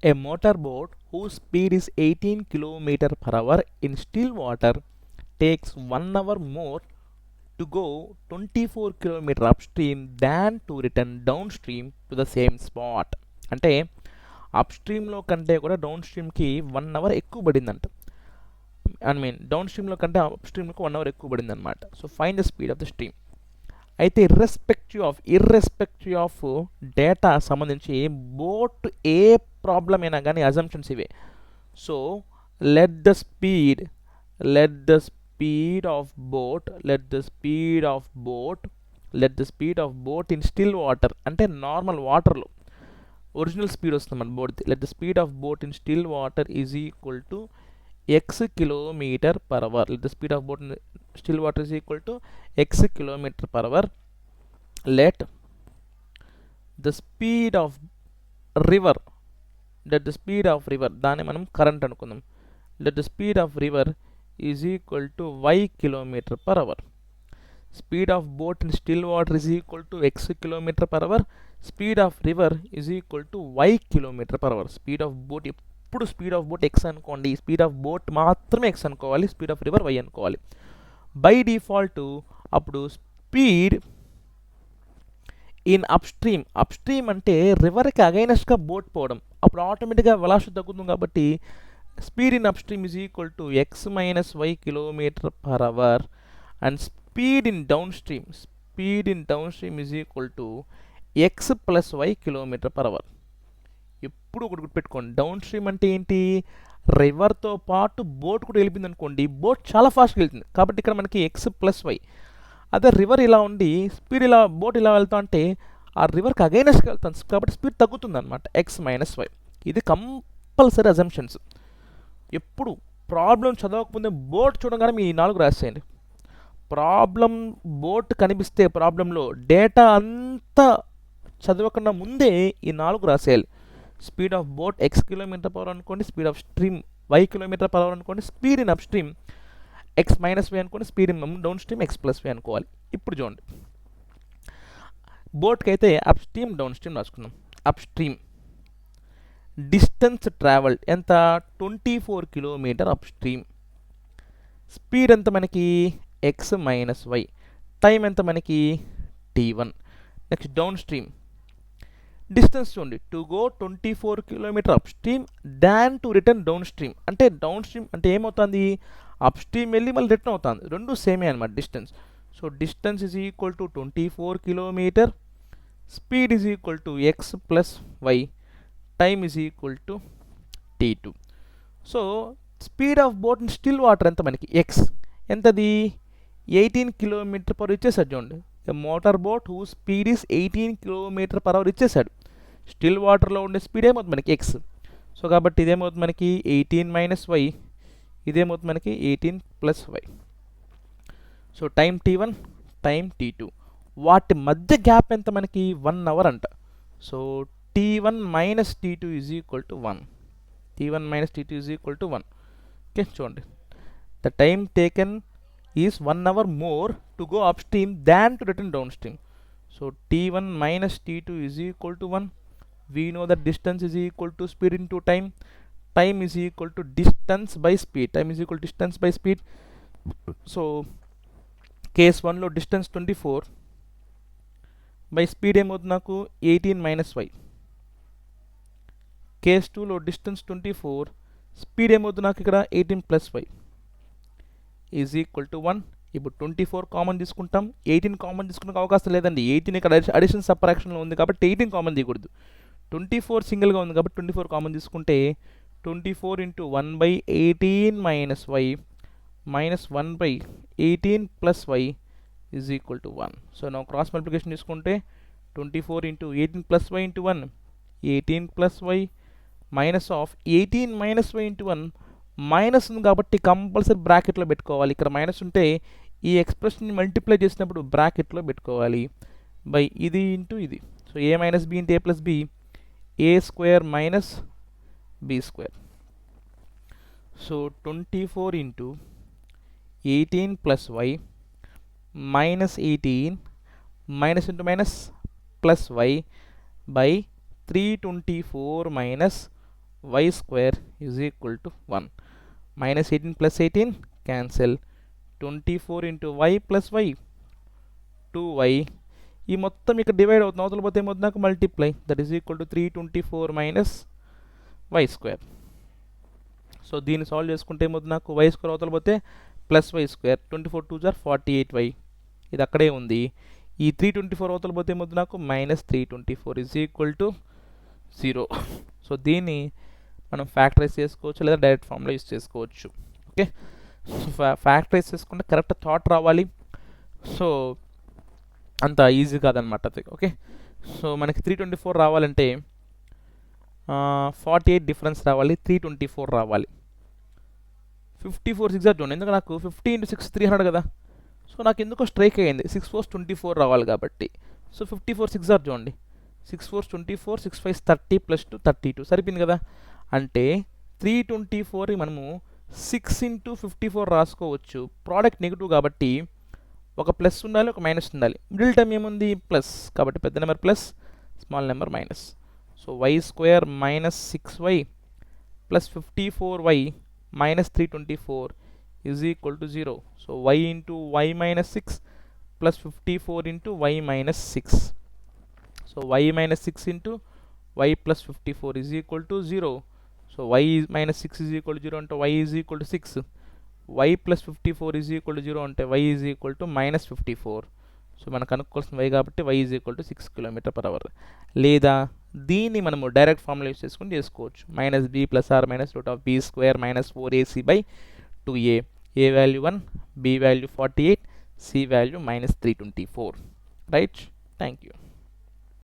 A motorboat whose speed is 18 km per hour in still water takes 1 hour more to go 24 km upstream than to return downstream to the same spot. అంటే అప్స్ట్రీమ్లో కంటే కూడా down స్ట్రీమ్కి 1 hour ఎక్కువ పడిందంట. Down స్ట్రీమ్లో కంటే అప్స్ట్రీమ్కి 1 hour ఎక్కువ పడింది అనమాట. So find the speed of the stream. అయితే irrespective of data సంబంధించి బోట్ ఏ ప్రాబ్లం అయినా కానీ అజంప్షన్స్ ఇవే. So let the speed of boat in still water అంటే నార్మల్ వాటర్లో ఒరిజినల్ స్పీడ్ వస్తుంది మన boat. Let the speed of boat in still water is equal to x kilometre per hour. Let the speed of boat in still water is equal to x kilometre per hour. Let the speed of river దాన్ని మనం current అనుకుందాం. Let the speed of river is equal to y kilometre per hour. Speed of boat in still water is equal to x kilometre per hour. Speed of river is equal to y kilometre per hour. Speed of boat ఎప్పుడు speed of boat x అనుకోండి, speed of boat మాత్రమే x అనుకోవాలి, speed of river y అనుకోవాలి. By default అప్పుడు speed in upstream అంటే రివర్కి అగైనెస్ట్గా boat పోవడం, అప్పుడు ఆటోమేటిక్గా వెలాసిటీ తగ్గుతుంది. కాబట్టి speed in upstream is equal to x minus y kilometre per hour. And speed in downstream is equal to x plus y kilometre per hour. ఎప్పుడు ఒకటి గుర్తుపెట్టుకోండి, down stream అంటే ఏంటి, రివర్తో పాటు బోట్ కూడా వెళ్ళిపోయింది అనుకోండి, బోట్ చాలా ఫాస్ట్గా వెళ్తుంది కాబట్టి ఇక్కడ మనకి x ప్లస్ y. అదే రివర్ ఇలా ఉండి బోట్ ఇలా వెళ్తా అంటే ఆ రివర్కి అగైనెస్ట్గా వెళ్తాను కాబట్టి స్పీడ్ తగ్గుతుంది అనమాట, x మైనస్ y. ఇది కంపల్సరీ అజంప్షన్స్. ఎప్పుడు ప్రాబ్లం చదవకముందే బోట్ చూడగానే మీ 4 రాసేయండి. ప్రాబ్లం బోట్ కనిపిస్తే ప్రాబ్లంలో డేటా అంతా చదవకుండా ముందే ఈ 4 రాసేయాలి. Speed of boat x kilometre per hour అనుకోండి, speed of stream y kilometre per hour అనుకోండి, speed in upstream x minus y అనుకోండి, speed in downstream x plus y అనుకోవాలి. ఇప్పుడు చూడండి, బోట్కి అయితే అప్ స్ట్రీమ్ డౌన్ స్ట్రీమ్ రాసుకున్నాం. Upstream distance travelled ఎంత, 24 కిలోమీటర్ అప్ స్ట్రీమ్. స్పీడ్ ఎంత మనకి x మైనస్ y. టైం ఎంత మనకి t1. Next downstream distance చూడండి, to go 24 kilometre upstream than to return downstream. అంటే downstream అంటే ఏమవుతుంది, అప్ స్ట్రీమ్ వెళ్ళి మళ్ళీ రిటర్న్ అవుతుంది, రెండు సేమే అనమాట distance. So distance is equal to 24 kilometre, speed is equal to x plus y, time is equal to t2. So speed of boat in still water ఎంత మనకి x ఎంతది, 18 కిలోమీటర్ పర్ అవర్ ఇచ్చేసాడు చూడండి. Motor boat who speed is 18 kilometre per hour ఇచ్చేసాడు. Still వాటర్లో ఉండే speed ఏమవుతుంది మనకి x. సో కాబట్టి ఇదేమవుతుంది మనకి 18 మైనస్ y, ఇదేమవుతుంది మనకి 18 plus y. So time t1, time t2, వాటి మధ్య గ్యాప్ ఎంత మనకి 1 అవర్ అంట. So t1 minus t2 is equal to 1. Okay చూడండి, the time taken is 1 hour more to go upstream than to return downstream. So t1 minus t2 is equal to 1. We know that distance is equal to speed into time. Time is equal to distance by speed. So case 1 లో distance 24 by speed ఏమవుతుంది నాకు 18 minus y. case 2 లో distance 24, speed ఏమవుతుంది నాకు ఇక్కడ 18 plus y is equal to 1. ఇప్పుడు 24 common తీసుకుంటాం, 18 common తీసుకునే అవకాశం లేదండి. 18 ఇక్కడ అడిషన్ సబ్ట్రాక్షన్లో ఉంది కాబట్టి 18 కామన్ తీయకూడదు. 24 సింగిల్గా ఉంది కాబట్టి 24 కామన్ తీసుకుంటే 24 into 1/18 minus y minus 1/18 plus y is equal to 1. So నా క్రాస్ మల్టిప్లికేషన్ తీసుకుంటే 24 into 18 plus y into 1, 18 plus y minus of 18 minus y into 1. Minus ఉంది కాబట్టి కంపల్సరీ బ్రాకెట్లో పెట్టుకోవాలి. ఇక్కడ మైనస్ ఉంటే ఈ ఎక్స్ప్రెషన్ని మల్టిప్లై చేసినప్పుడు బ్రాకెట్లో పెట్టుకోవాలి బై ఇది ఇంటూ ఇది. So a minus b into a plus b, a square minus b square. So 24 into 18 plus y minus 18 minus into minus plus y by 324 minus y square is equal to 1. Minus 18 plus 18 cancel. 24 into y plus y 2y. ఈ మొత్తం ఇక్కడ divide అవుతుంది, అవతల పోతే ఏమవుతుంది నాకు multiply, that is equal to 324 minus y square. So దీన్ని solve చేసుకుంటే ఏమవుతుంది నాకు వై స్క్వేర్ అవతల పోతే plus y square, 24 2 jar 48y, ఇది అక్కడే ఉంది. ఈ 324 అవతల పోతే ఏమవుతుంది నాకు minus 324 is equal to 0. So దీన్ని మనం ఫ్యాక్టరైజ్ చేసుకోవచ్చు లేదా డైరెక్ట్ ఫార్ములా యూస్ చేసుకోవచ్చు. ఓకే, సో ఫ్యాక్టరైజ్ చేసుకుంటే కరెక్ట్ థాట్ రావాలి. సో అంత ఈజీ కాదనమాట అది. ఓకే, సో మనకి 324 రావాలంటే 48 డిఫరెన్స్ రావాలి, 324 రావాలి. 54 6 చూడండి, ఎందుకు నాకు 50 into 6 300 కదా. సో నాకు ఎందుకో స్ట్రైక్ అయ్యింది 6 4 24 రావాలి కాబట్టి. సో 54 6 చూడండి, 6 4 24, 6 5 30 ప్లస్ 2 32 సరిపోయింది కదా. అంటే 324 మనము 6 into 54 రాసుకోవచ్చు. ప్రోడక్ట్ నెగిటివ్ కాబట్టి ఒక ప్లస్ ఉండాలి, ఒక మైనస్ ఉండాలి. మిడిల్ టర్మ్ ఏముంది ప్లస్, కాబట్టి పెద్ద number plus, small number minus. So y square minus 6y plus 54y minus 324 is equal to 0. So y into y minus 6 plus 54 into y minus 6. So y minus 6 into y plus 54 is equal to 0. So y minus 6 is equal to 0 అంటే y is equal to 6. y plus 54 is equal to 0 అంటే y is equal to minus 54. So మనకు అనుకోవాల్సిన y కాబట్టి y is equal to 6 km/h. లేదా దీన్ని మనము direct formula use చేసుకుని చేసుకోవచ్చు. Minus b plus or minus root of b square minus 4ac by 2a. A value 1, b value 48, c value minus 324. Right, thank you.